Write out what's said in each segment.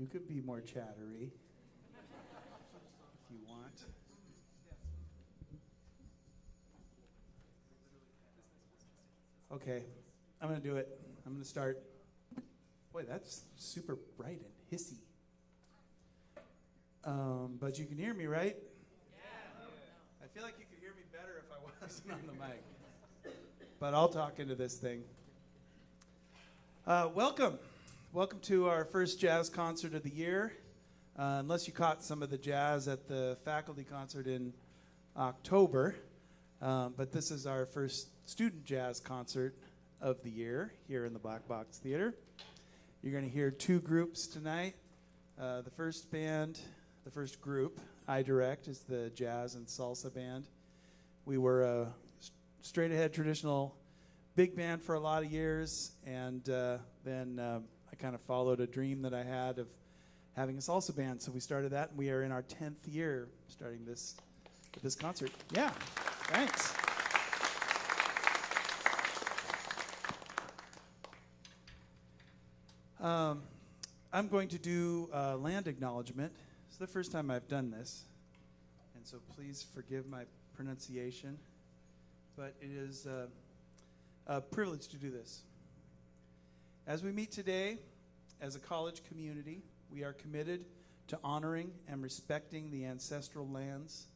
You could be more chattery if you want. Okay, I'm going to do it. I'm going to start. Boy, that's super bright and hissy. But you can hear me, right? Yeah. I feel like you could hear me better if I wasn't on the mic. But I'll talk into this thing. Welcome. Welcome to our first jazz concert of the year. Unless you caught some of the jazz at the faculty concert in October. But this is our first student jazz concert of the year here in the Black Box Theater. You're going to hear two groups tonight. The first group, I direct, is the jazz and salsa band. We were a straight-ahead traditional big band for a lot of years, and then I kind of followed a dream that I had of having a salsa band, so we started that, and we are in our 10th year starting this concert. Yeah, thanks. I'm going to do land acknowledgement. It's the first time I've done this, and so please forgive my pronunciation, but it is a privilege to do this. As we meet today, as a college community, we are committed to honoring and respecting the ancestral lands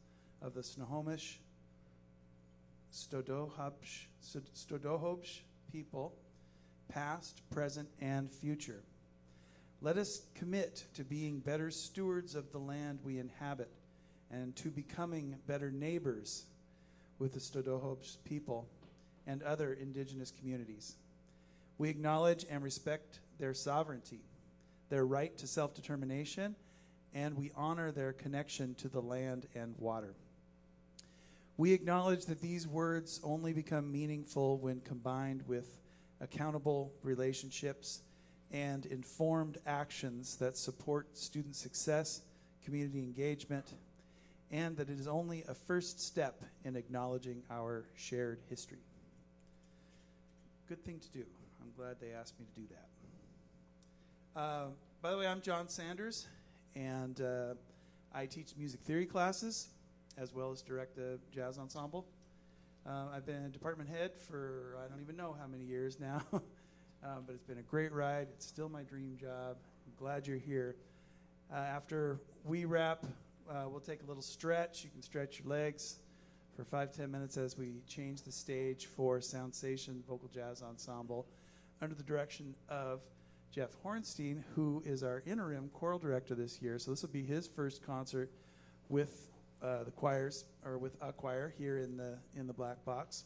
of the Snohomish, Stodohobsh people, past, present, and future. Let us commit to being better stewards of the land we inhabit and to becoming better neighbors with the Stodohobsh people and other indigenous communities. We acknowledge and respect their sovereignty, their right to self-determination, and we honor their connection to the land and water. We acknowledge that these words only become meaningful when combined with accountable relationships and informed actions that support student success, community engagement, and that it is only a first step in acknowledging our shared history. Good thing to do. I'm glad they asked me to do that. By the way, I'm John Sanders, and I teach music theory classes as well as direct the jazz ensemble. I've been department head for I don't even know how many years now, but it's been a great ride. It's still my dream job. I'm glad you're here. After we wrap, we'll take a little stretch. You can stretch your legs for 5-10 minutes as we change the stage for Soundsation Vocal Jazz Ensemble under the direction of Jeff Horenstein, who is our interim choral director this year. So this will be his first concert with the choirs, or with a choir here in the Black Box.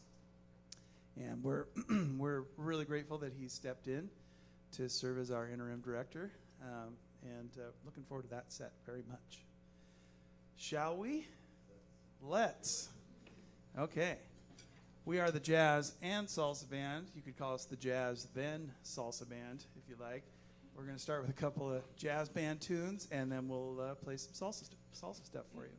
And we're really grateful that he stepped in to serve as our interim director, and looking forward to that set very much. Shall we? Let's. Okay. We are the Jazz and Salsa Band. You could call us the Jazz then Salsa Band if you like. We're going to start with a couple of jazz band tunes, and then we'll play some salsa stuff for you.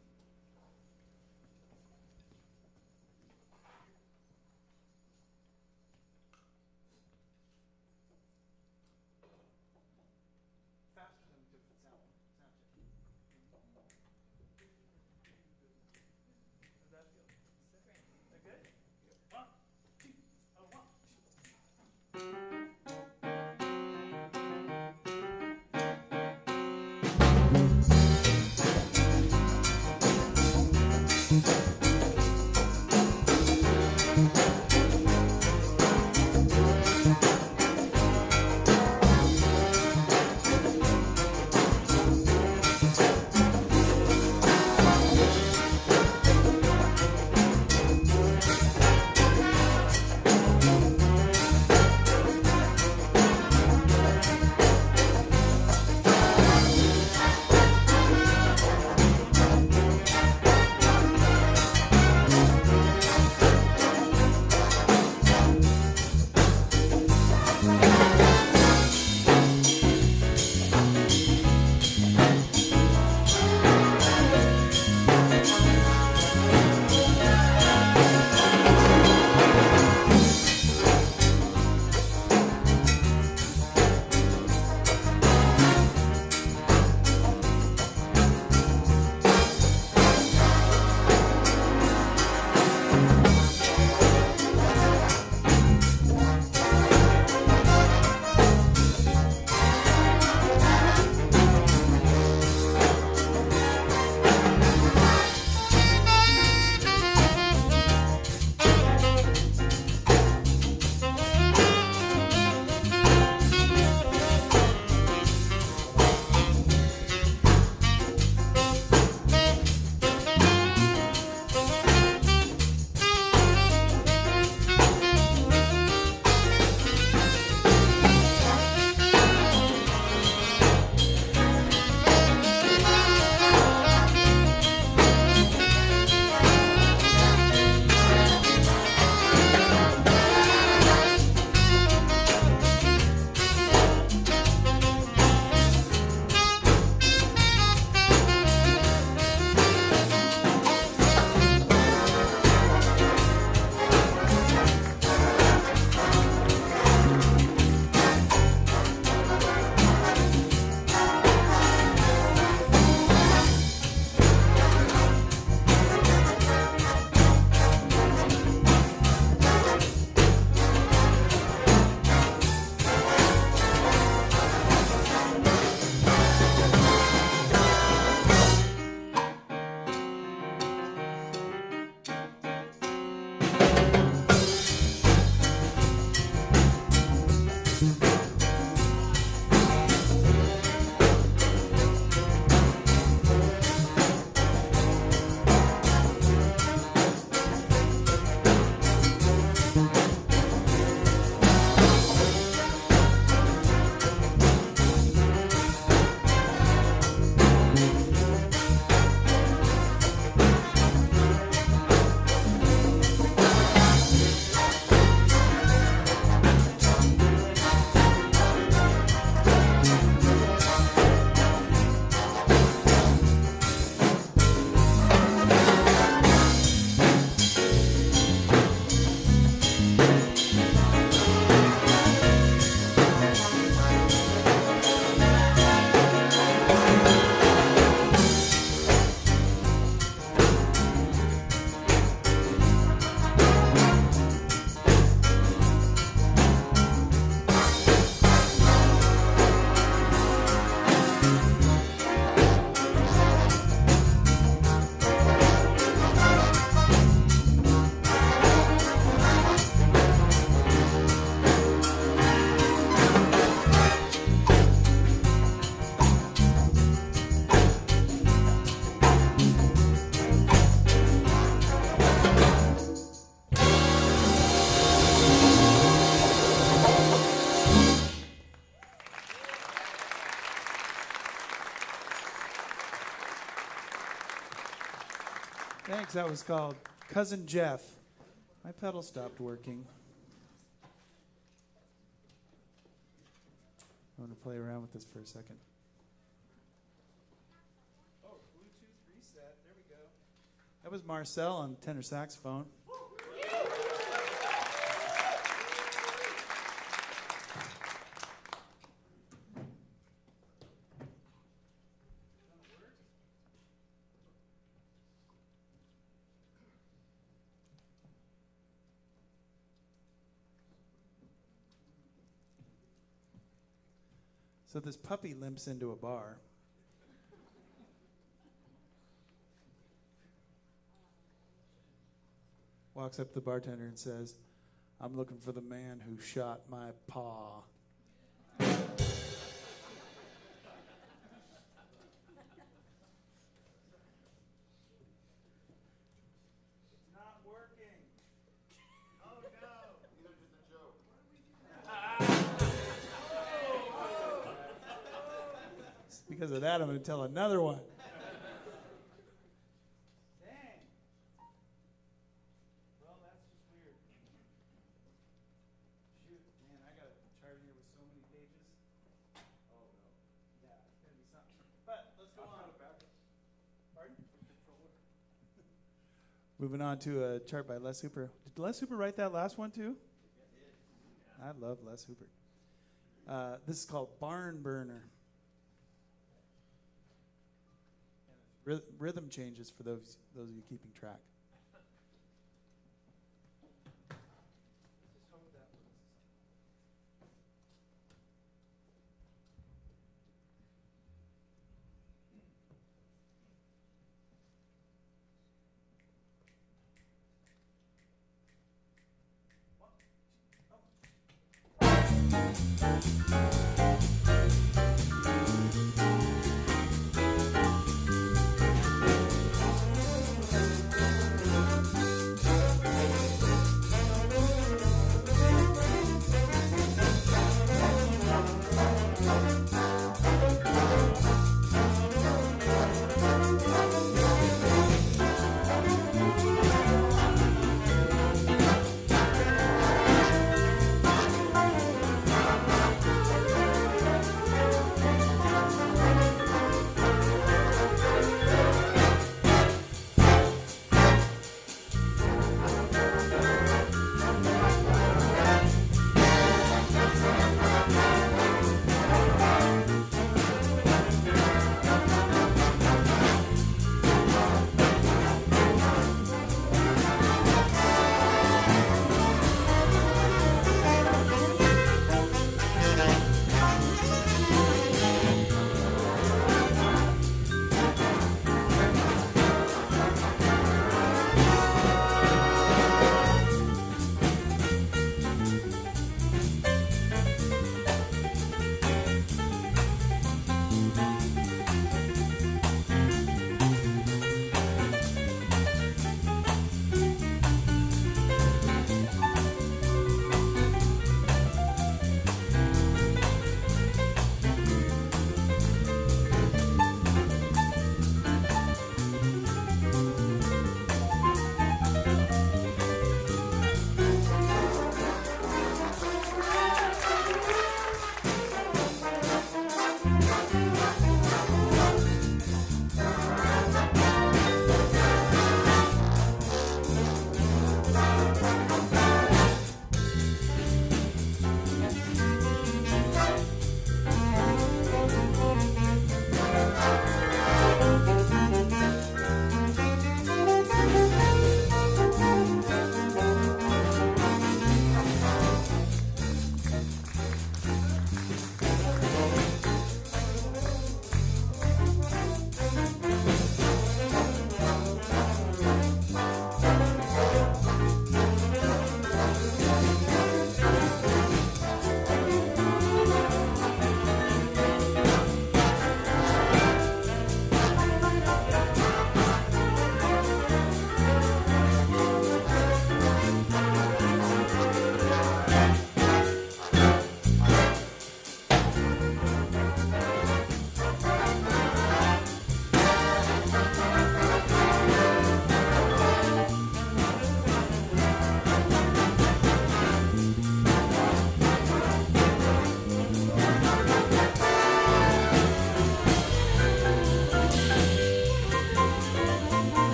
That was called Cousin Jeff. My pedal stopped working. I'm going to play around with this for a second. Oh, Bluetooth reset. There we go. That was Marcel on tenor saxophone. So this puppy limps into a bar. Walks up to the bartender and says, "I'm looking for the man who shot my paw." Because of that, I'm going to tell another one. Dang. Well, that's just weird. Shoot, man, I got a chart here with so many pages. Oh, no. Yeah, it's going to be something. But let's go on. Pardon? Moving on to a chart by Les Hooper. Did Les Hooper write that last one, too? I love Les Hooper. This is called Barn Burner. Rhythm changes for those of you keeping track.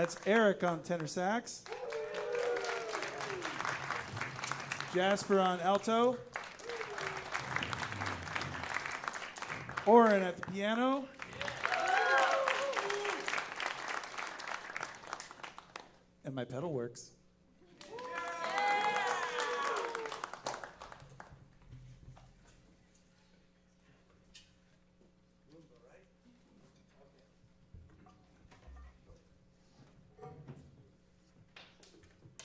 That's Eric on tenor sax. Jasper on alto. Oren at the piano. And my pedal works.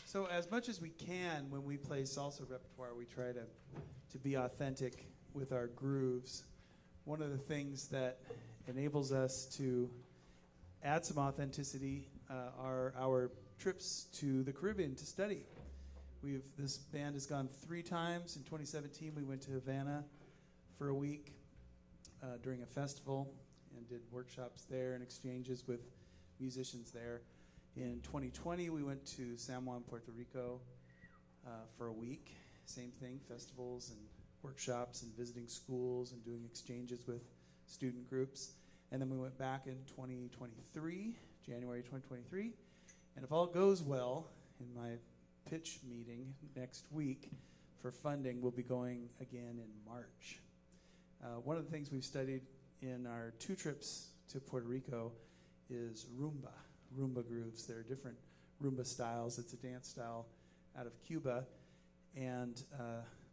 So as much as we can when we play salsa repertoire, we try to be authentic with our grooves. One of the things that enables us to add some authenticity are our trips to the Caribbean to study. This band has gone 3 times. In 2017, we went to Havana for a week during a festival and did workshops there and exchanges with musicians there. In 2020, we went to San Juan, Puerto Rico for a week. Same thing, festivals and workshops and visiting schools and doing exchanges with student groups. And then we went back in 2023, January 2023. And if all goes well, in my pitch meeting next week for funding, we'll be going again in March. One of the things we've studied in our 2 trips to Puerto Rico is rumba grooves. There are different rumba styles. It's a dance style out of Cuba. And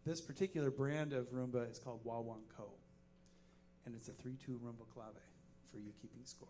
this particular brand of rumba is called Wawanko. And it's a 3/2 rumba clave for you keeping score.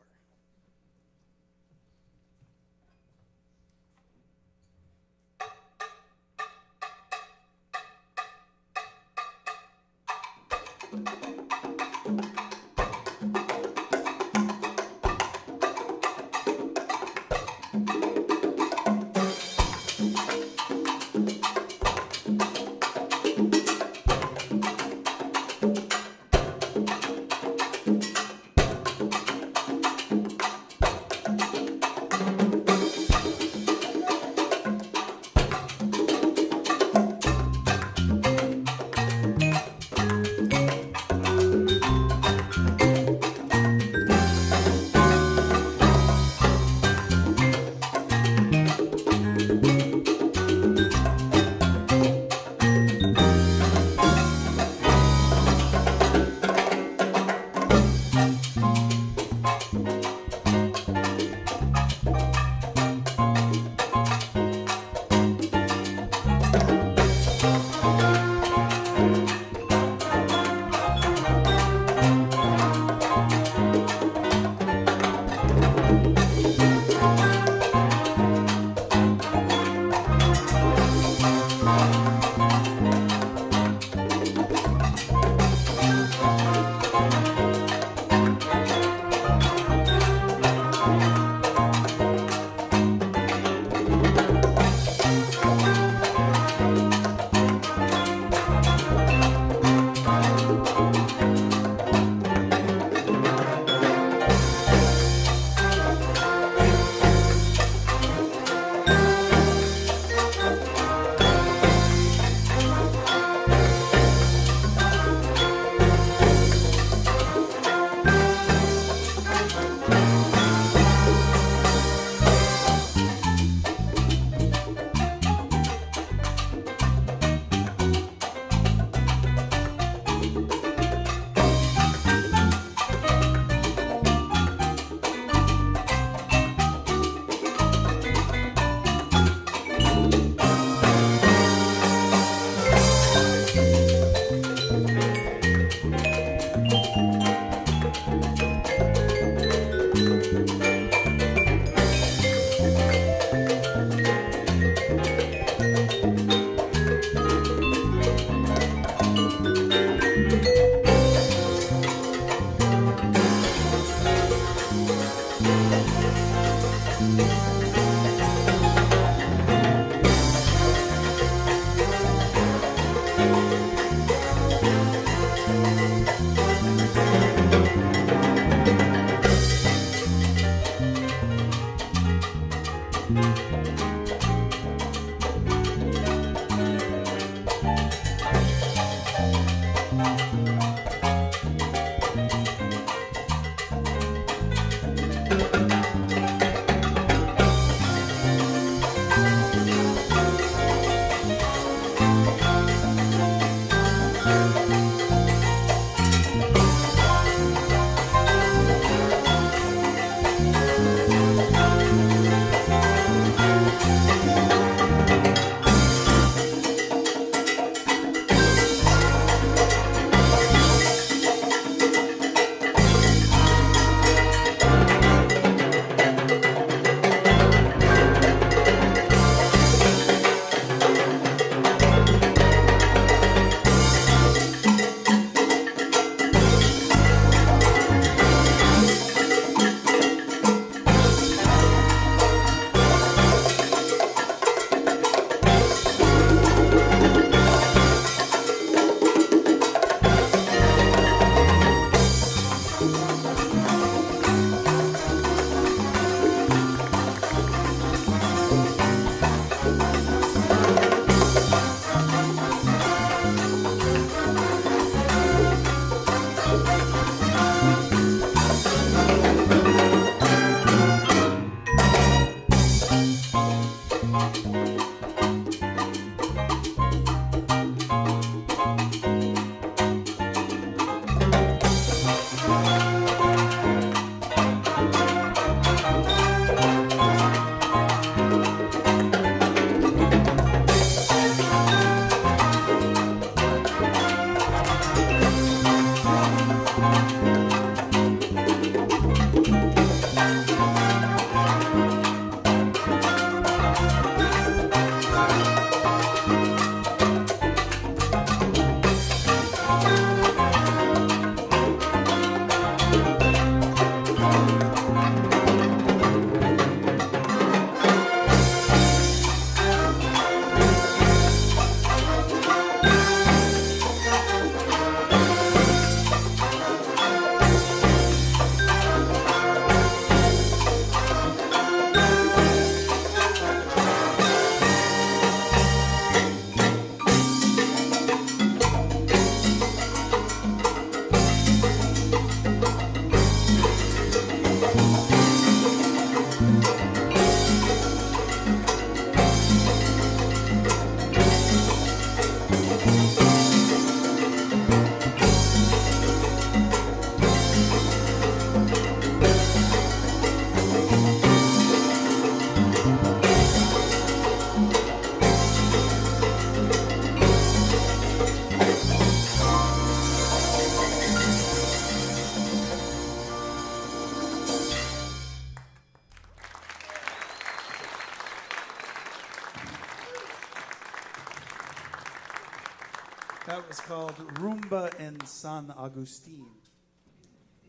was called Rumba en San Agustin.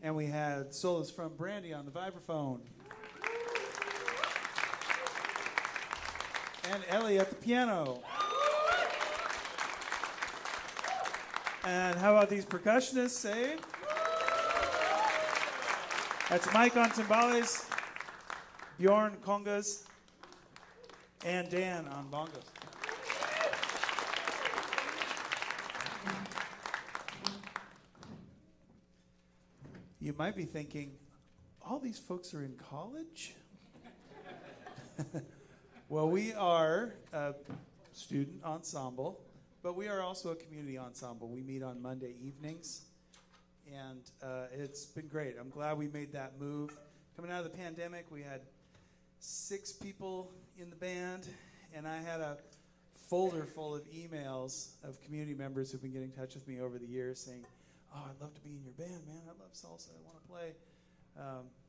And we had solos from Brandy on the vibraphone. And Ellie at the piano. And how about these percussionists, eh? That's Mike on timbales, Bjorn congas, and Dan on bongos. You might be thinking, all these folks are in college? Well, we are a student ensemble, but we are also a community ensemble. We meet on Monday evenings, and it's been great. I'm glad we made that move. Coming out of the pandemic, we had 6 people in the band, and I had a folder full of emails of community members who've been getting in touch with me over the years saying, "Oh, I'd love to be in your band, man. I love salsa. I want to play,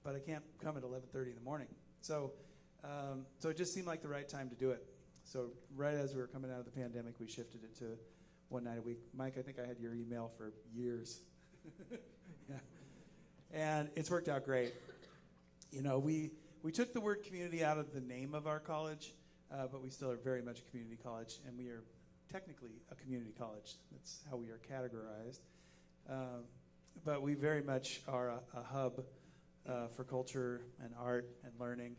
but I can't come at 11:30 in the morning." So it just seemed like the right time to do it. So right as we were coming out of the pandemic, we shifted it to one night a week. Mike, I think I had your email for years. Yeah. And it's worked out great. You know, we took the word community out of the name of our college, but we still are very much a community college, and we are technically a community college. That's how we are categorized. But we very much are a hub for culture and art and learning,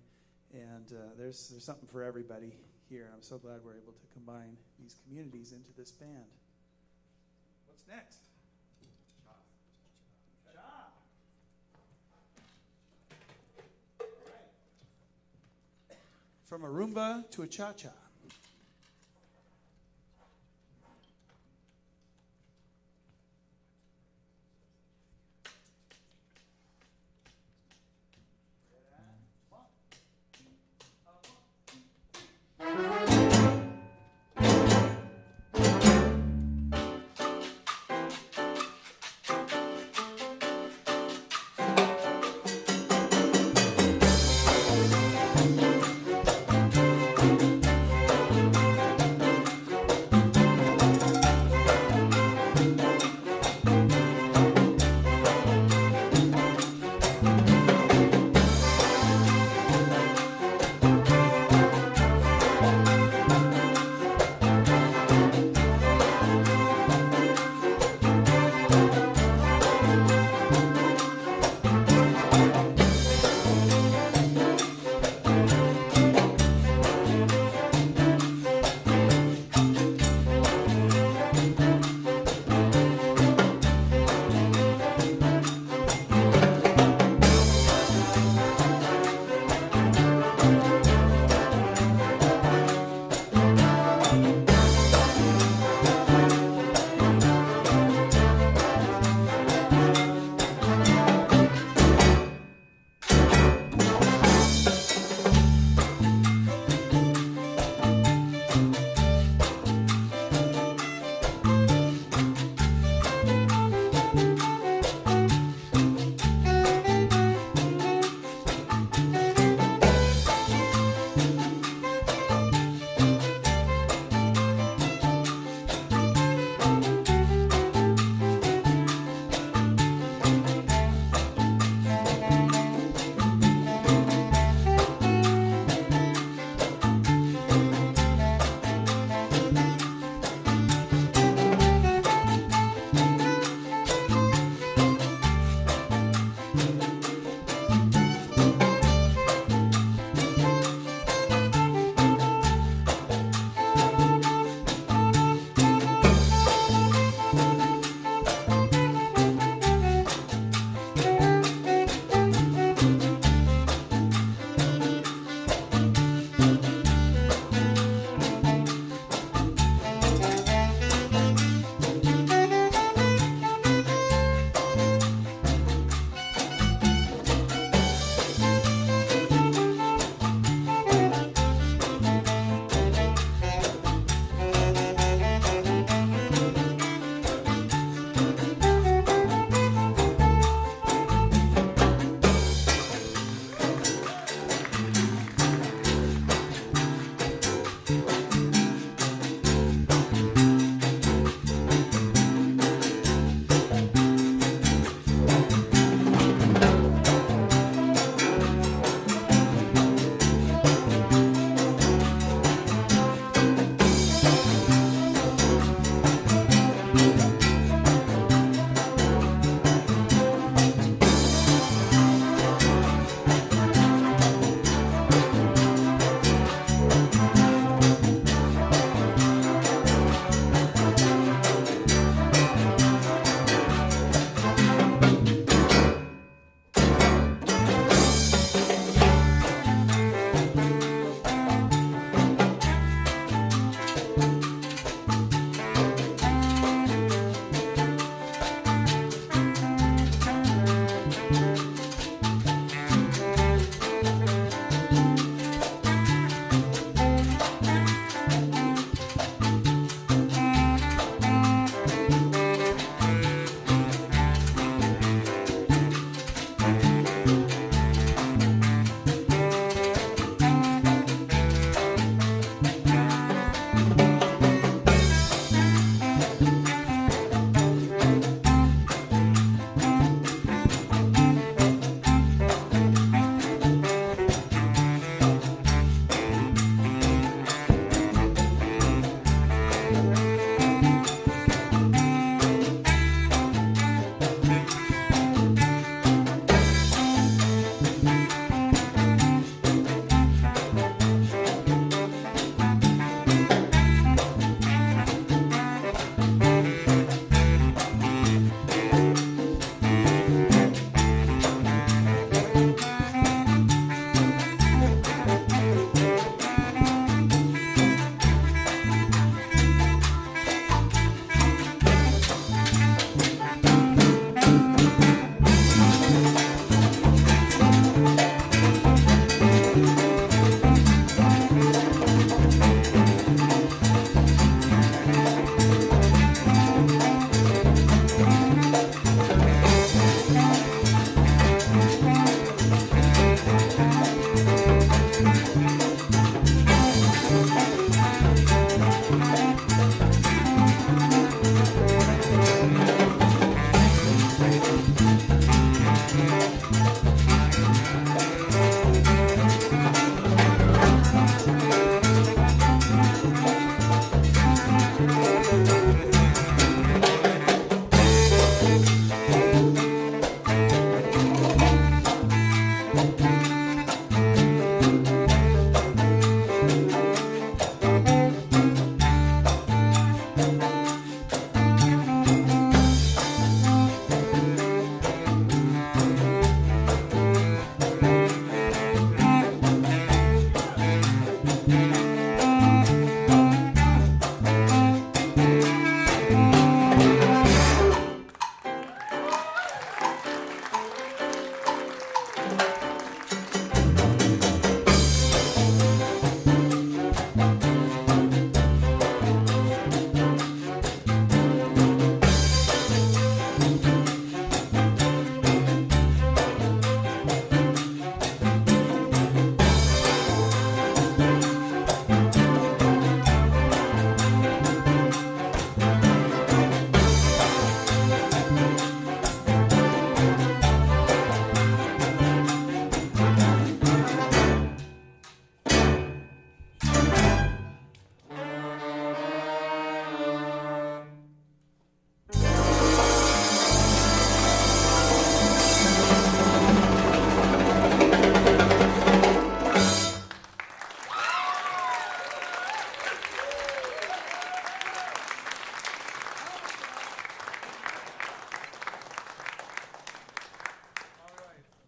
and there's something for everybody here. And I'm so glad we're able to combine these communities into this band. What's next? Cha. All right. From a rumba to a cha-cha.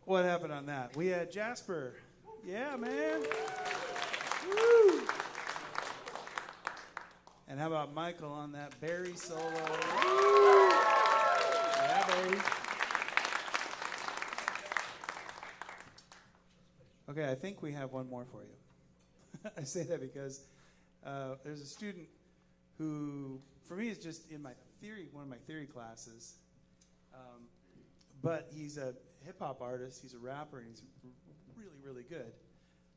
what happened on that? We had Jasper. Yeah, man. Woo! And how about Michael on that Barry solo? Woo! Yeah, baby. Okay, I think we have one more for you. I say that because there's a student who, for me, is just in my one of my theory classes. But he's a hip-hop artist, he's a rapper, and he's really, really good.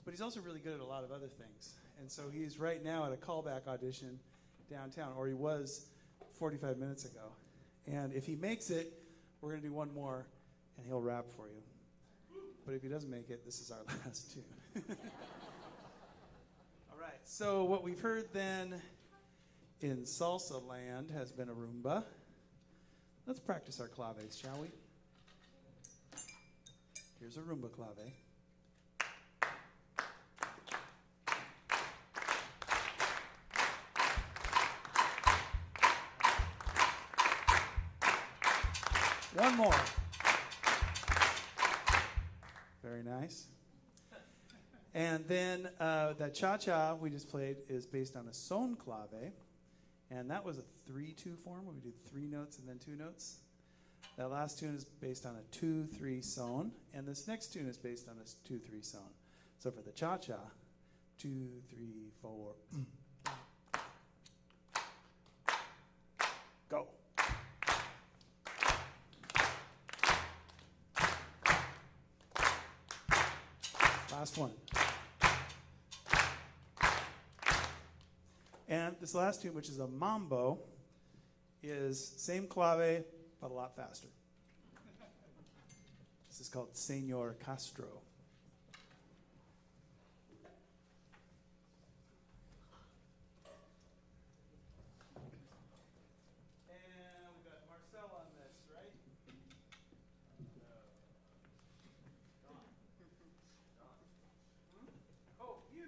But he's also really good at a lot of other things. And so he's right now at a callback audition downtown, or he was 45 minutes ago. And if he makes it, we're going to do one more, and he'll rap for you. But if he doesn't make it, this is our last tune. All right, so what we've heard then in Salsa land has been a rumba. Let's practice our claves, shall we? Here's a rumba clave. One more. Very nice. And then that cha-cha we just played is based on a son clave. And that was a 3-2 form where we did 3 notes and then 2 notes. That last tune is based on a 2-3 son. And this next tune is based on a 2-3 son. So for the cha-cha, 2, 3, 4. Go. Last one. And this last tune, which is a mambo, is same clave, but a lot faster. This is called Señor Castro. And we've got Marcel on this, right? Oh, you!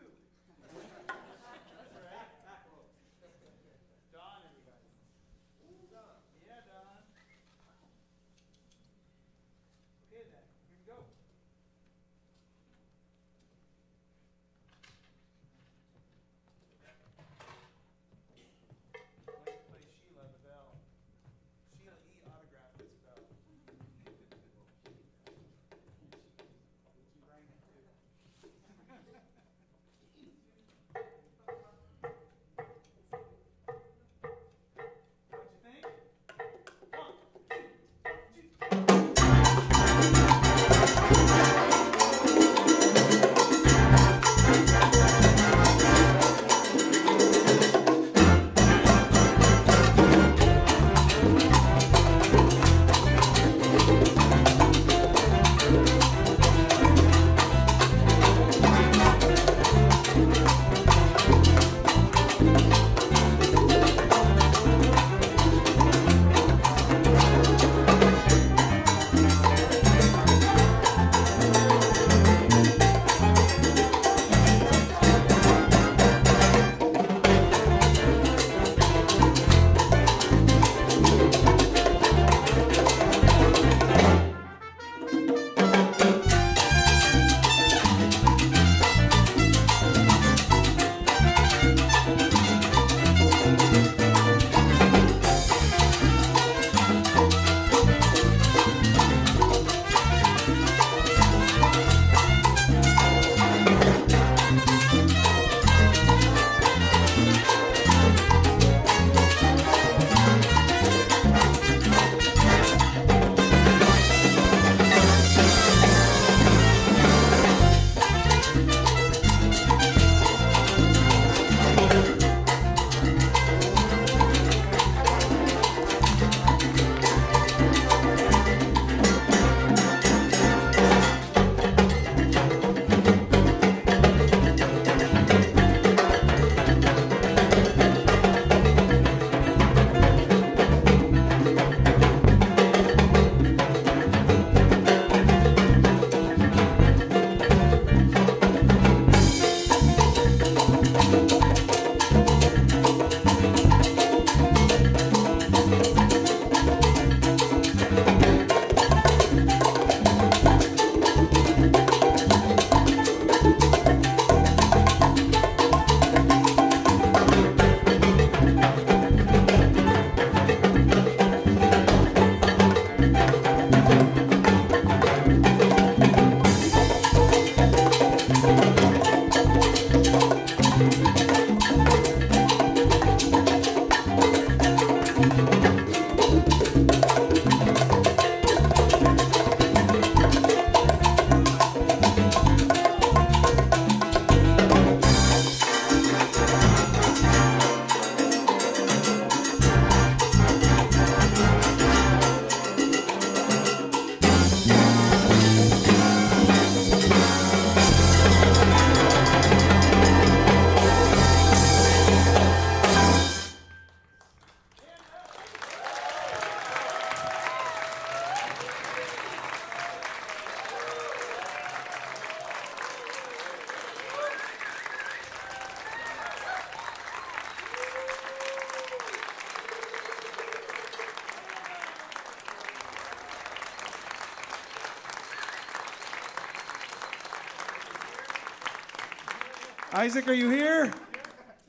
Isaac, are you here?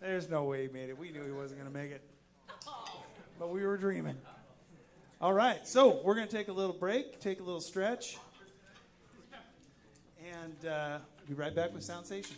There's no way he made it. We knew he wasn't going to make it. But we were dreaming. All right, so we're going to take a little break, take a little stretch, and be right back with Soundsation.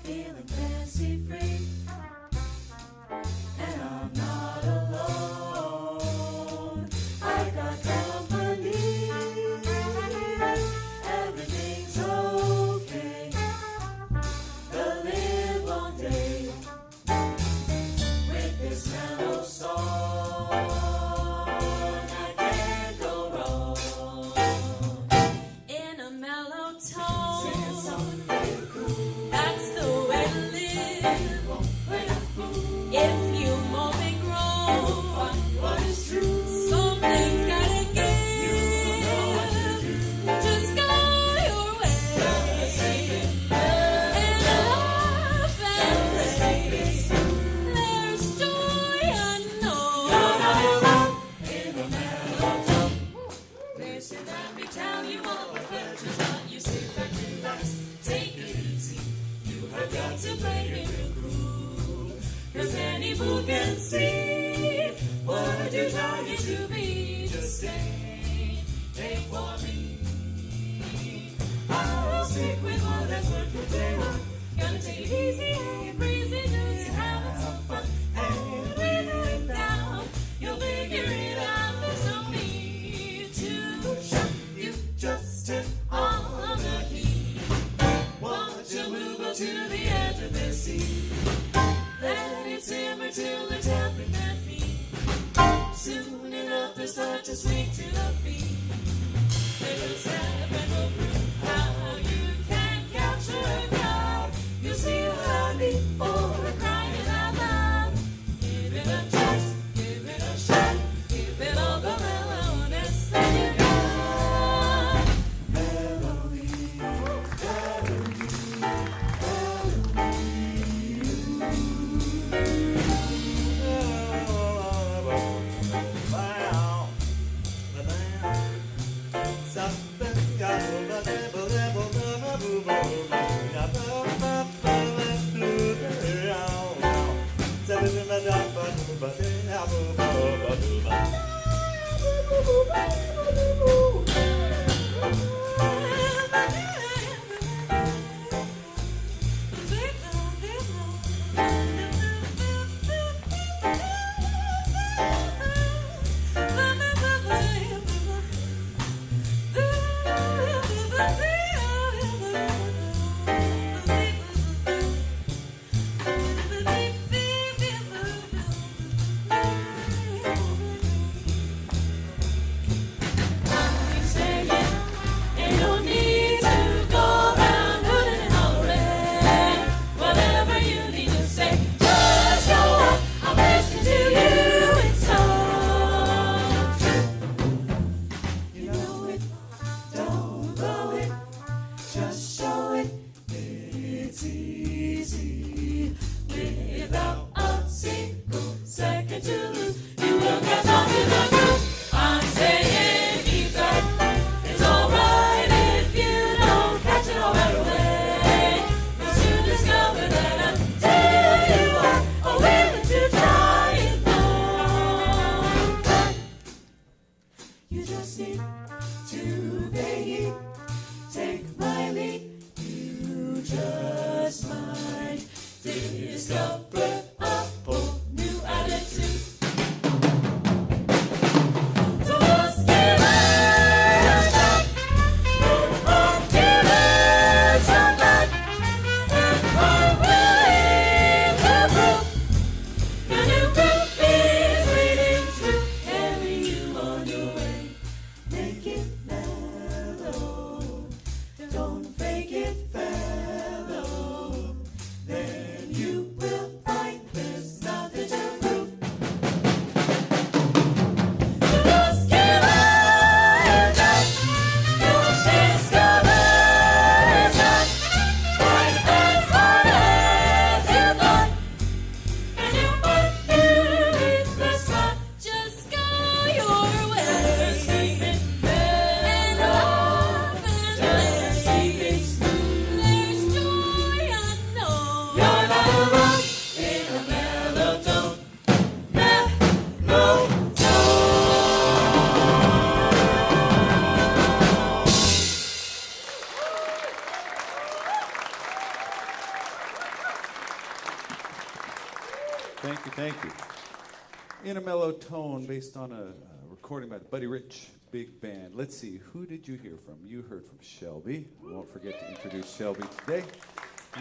feeling fancy free, and I'm not alone. I got company. Everything's okay. The live long day with this mellow song. I can't go wrong in a mellow tone. Singing something really cool. That's the way to live. If you only grow, what is true? Something's gotta give. Just go your way. And laugh and play. There's joy unknown. In a mellow tone. Listen, let me tell you all the pleasures that you sit back and relax. Take it easy. You have got to play it real cool. 'Cause any fool can see what you try to be. Just stay for me. I'll stick with what has worked for day one. Gonna take it easy and breezy, just having some fun. And when you're down, you'll figure it out. There's no need to shut. You just turn on the heat. Watch you move up to the edge of the sea. Let it simmer till they're tapping their feet. Soon enough they start to swing to the beat. They will step and will prove how you can capture a crowd. You'll see what I need for crying out loud. Give it a chance, give it a shot, give it all the mellowness that you got. Melody, melody, then you will find Thank you, thank you. In a mellow tone based on a recording by the Buddy Rich Big Band. Let's see, who did you hear from? You heard from Shelby. I won't forget to introduce Shelby today.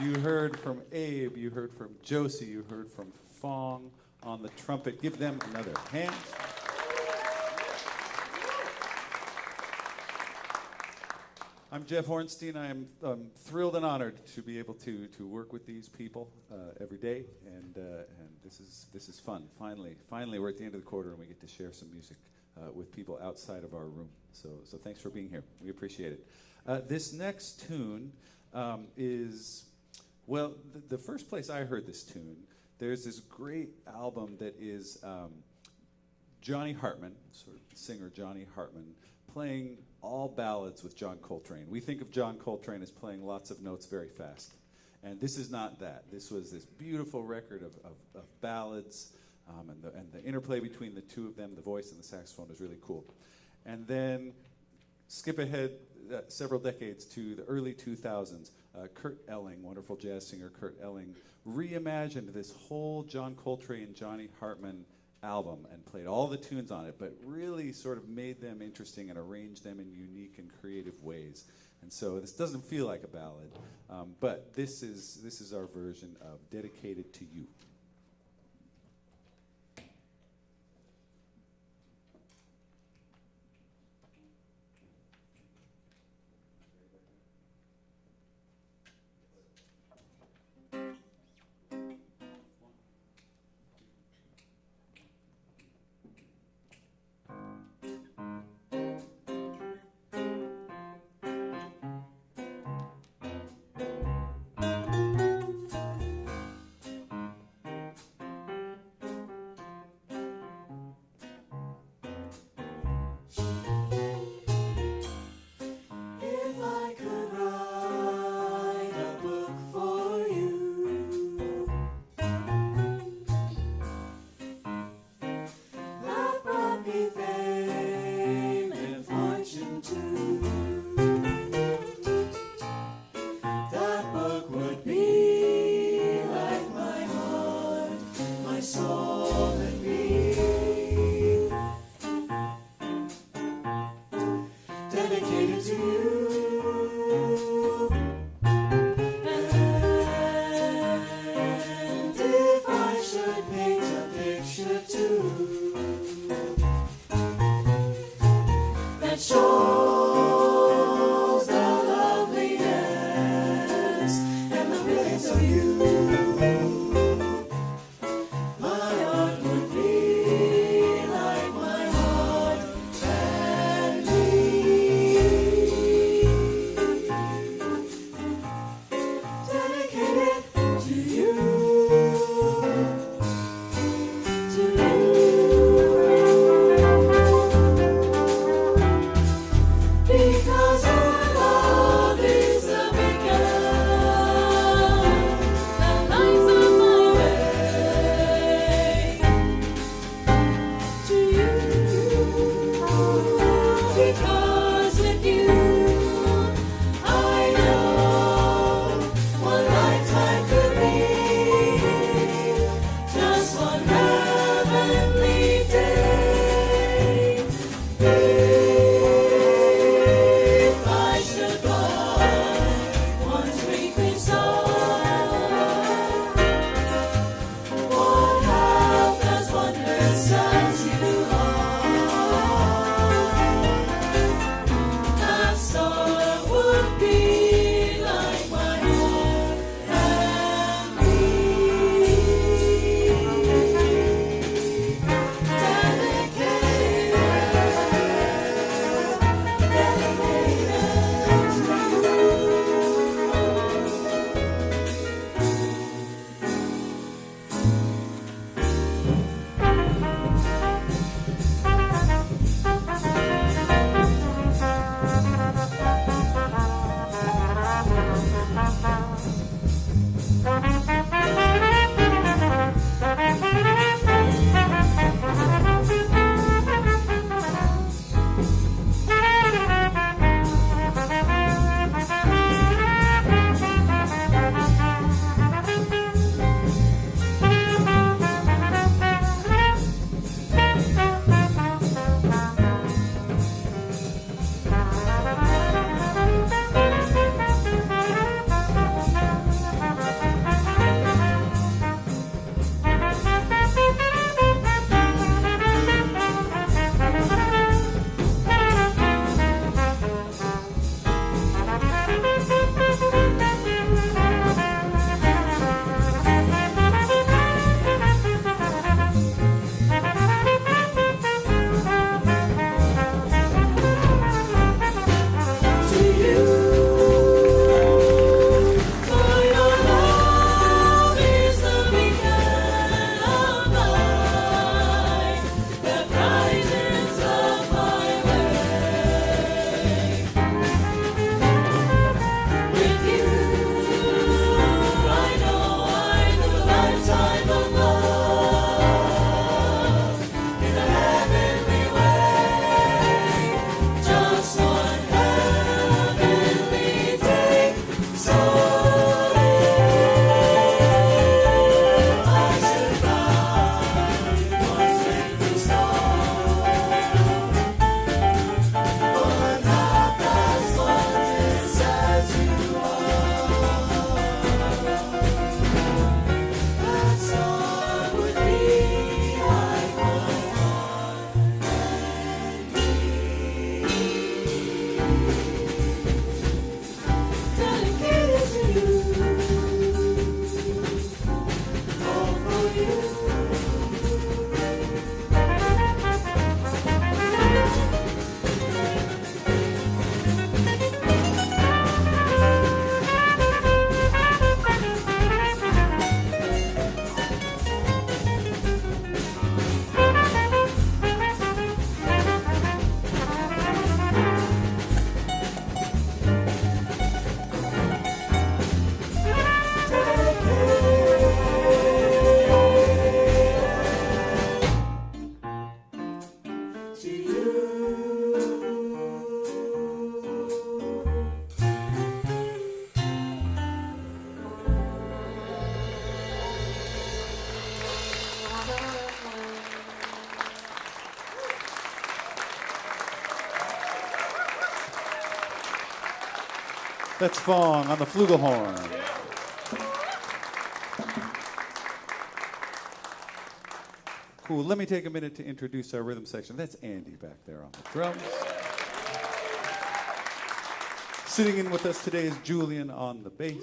You heard from Abe. You heard from Josie. You heard from Fong on the trumpet. Give them another hand. I'm Jeff Horenstein. I am thrilled and honored to be able to work with these people every day, and this is fun. Finally, we're at the end of the quarter, and we get to share some music with people outside of our room. So thanks for being here. We appreciate it. This next tune is, well, the first place I heard this tune, there's this great album that is Johnny Hartman, sort of singer Johnny Hartman, playing all ballads with John Coltrane. We think of John Coltrane as playing lots of notes very fast. And this is not that. This was this beautiful record of ballads, and the interplay between the two of them, the voice and the saxophone, is really cool. And then skip ahead several decades to the early 2000s. Kurt Elling, wonderful jazz singer Kurt Elling, reimagined this whole John Coltrane, Johnny Hartman album and played all the tunes on it, but really sort of made them interesting and arranged them in unique and creative ways. And so this doesn't feel like a ballad, but this is our version of Dedicated to You. That's Fong on the flugelhorn. Cool. Let me take a minute to introduce our rhythm section. That's Andy back there on the drums. Sitting in with us today is Julian on the bass.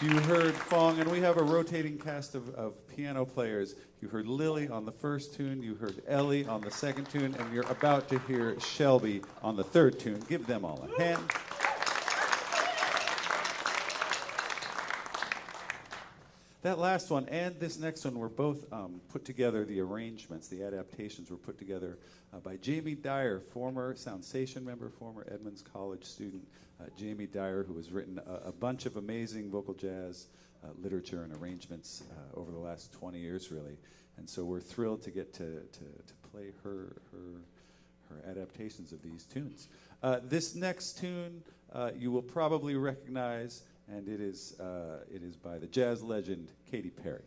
You heard Fong, and we have a rotating cast of piano players. You heard Lily on the first tune, you heard Ellie on the second tune, and you're about to hear Shelby on the third tune. Give them all a hand. That last one and this next one were both put together, the arrangements, the adaptations were put together by Jamie Dyer, former Soundsation member, former Edmonds College student. Jamie Dyer, who has written a bunch of amazing vocal jazz literature and arrangements over the last 20 years, really. And so we're thrilled to get to play her adaptations of these tunes. This next tune you will probably recognize, and it is by the jazz legend Katy Perry.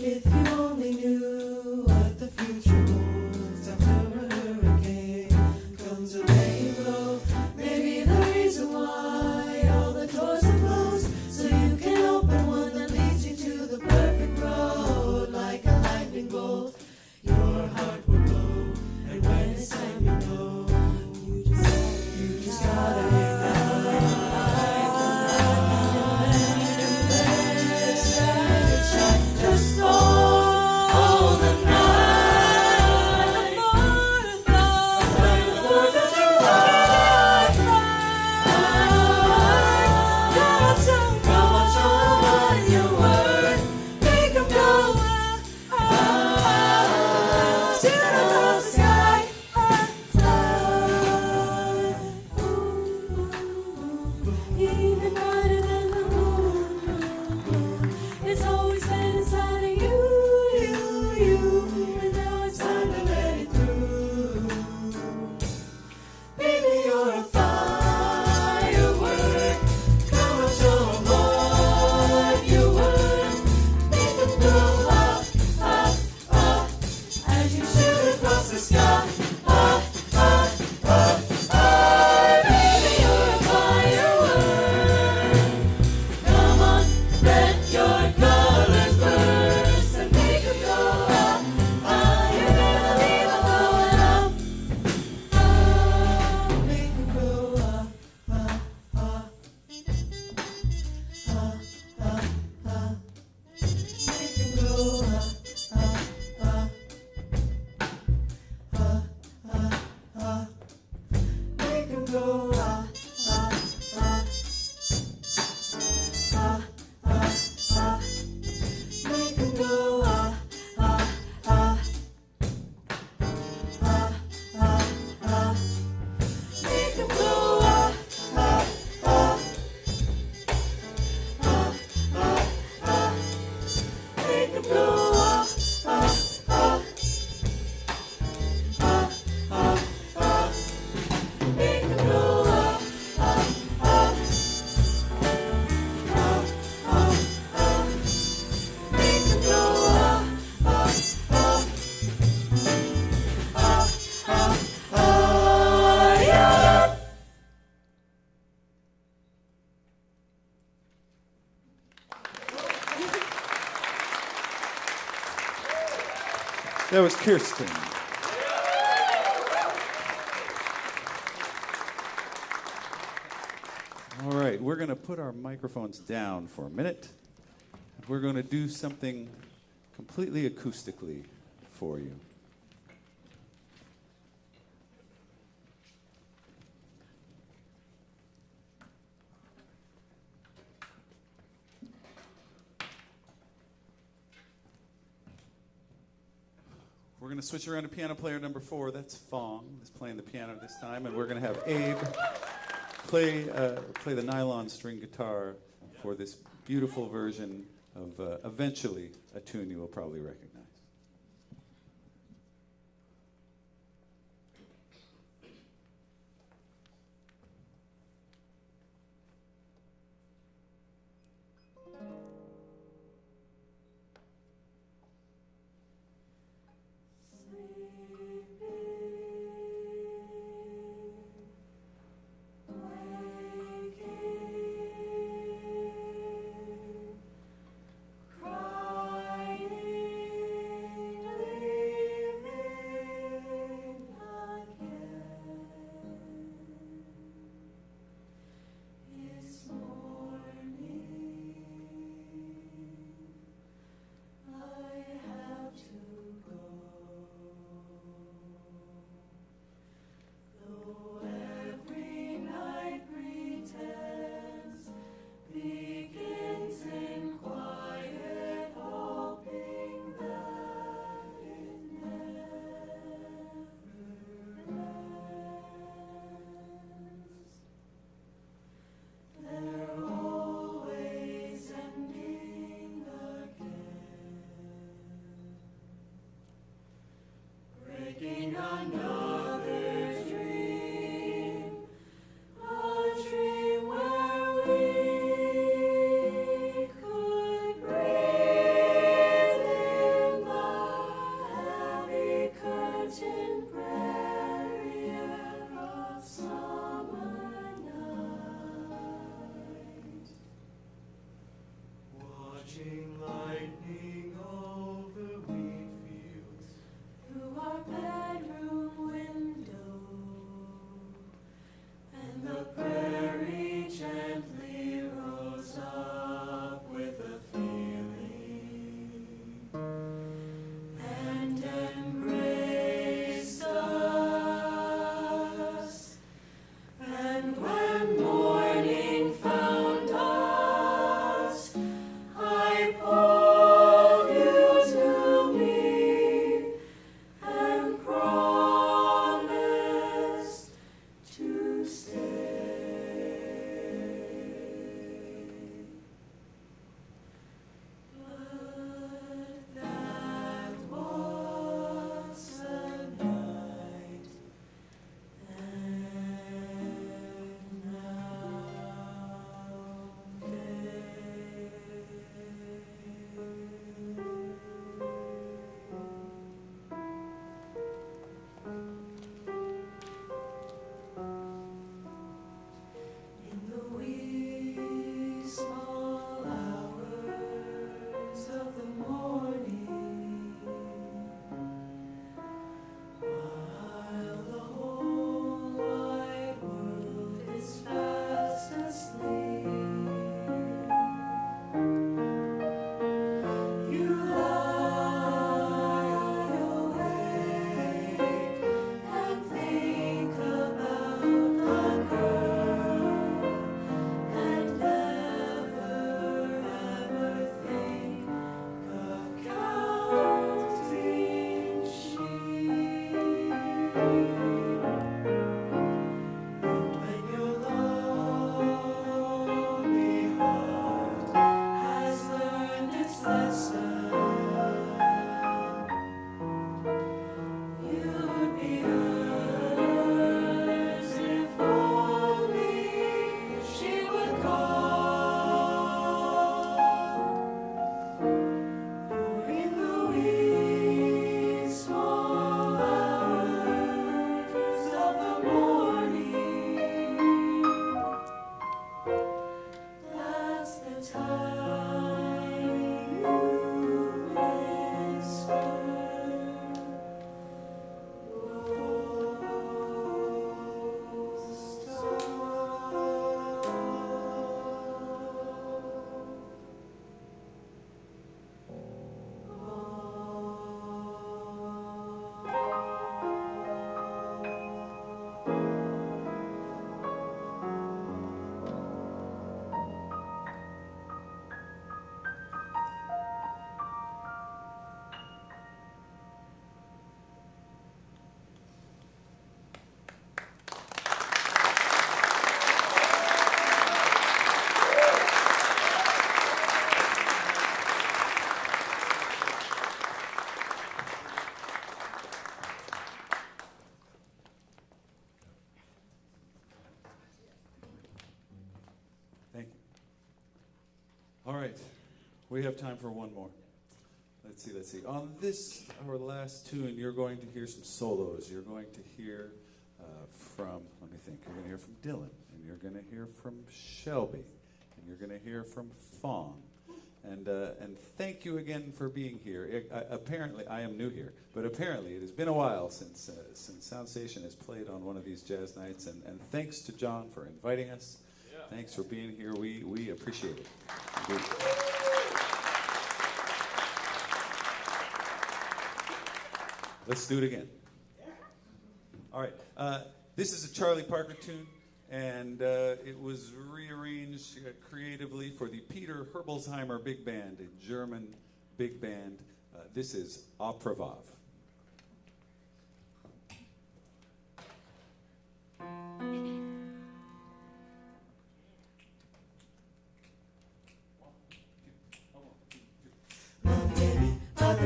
If That was Kirsten. All right, we're going to put our microphones down for a minute. We're going to do something completely acoustically for you. We're going to switch around to piano player number 4. That's Fong, who's playing the piano this time, and we're going to have Abe play the nylon string guitar for this beautiful version of eventually a tune you will probably recognize. Lightning over wheat fields, through our bedroom We have time for one more. Let's see. On this, our last tune, you're going to hear some solos. You're going to hear from, let me think, you're going to hear from Dylan, and you're going to hear from Shelby, and you're going to hear from Fong. And thank you again for being here. Apparently, I am new here, but apparently it has been a while since Soundstation has played on one of these jazz nights, and thanks to John for inviting us. Yeah. Thanks for being here. We appreciate it. Indeed. Let's do it again. All right. This is a Charlie Parker tune, and it was rearranged creatively for the Peter Herbolzheimer Big Band, a German big band. This is Aprevav.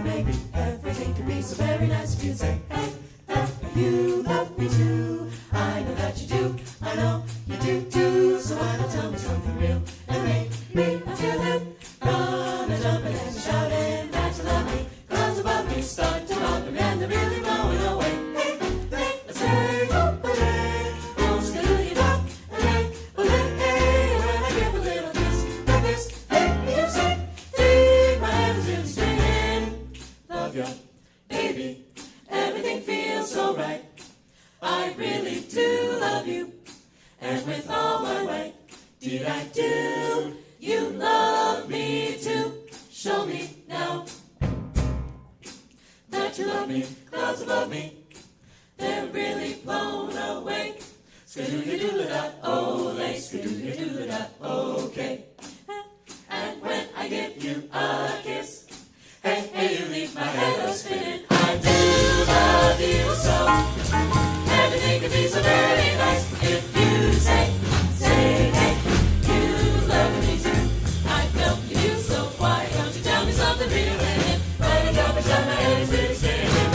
Maybe everything could be so very nice if you say, hey, you love me too. I know that you do, I know you do too. So why not tell me something real and make me feel it? Run and jump and shouting that you love me. Clouds above me start to bump me and they're really blowing away. Hey, hey, let's say, oh, hey, oh, skidoo-dee-dop, hey, oh, hey, when I give a little kiss like this, hey, you say, deep, my head is really spinning. Love you, baby, everything feels so right. I really do love you, and with all my might, did I do? You love me too. Show me now that you love me. Clouds above me, they're really blown away. Skadoo-ya-doo-la-da, ole, skadoo-ya-doo-la-da, okay. And when I give you a kiss, hey, hey, you leave my head a-spinning. I do love you so. Everything could be so very nice if you say, hey, you love me too. I felt you do, so why don't you tell me something real? And if right and drop and shut my head is really spinning around.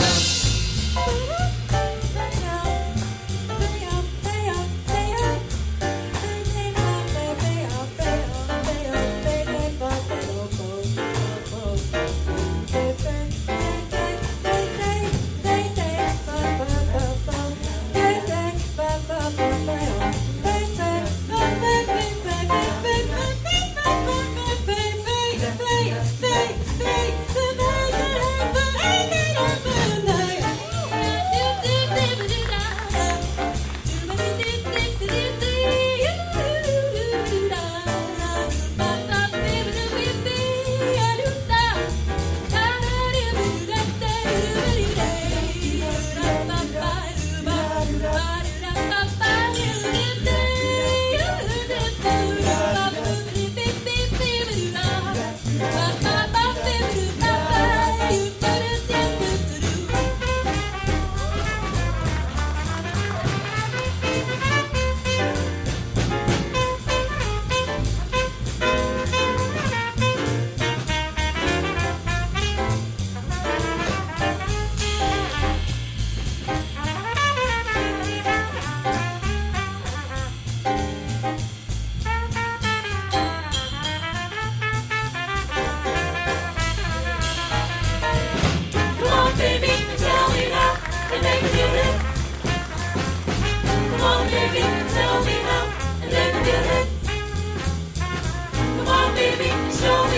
Show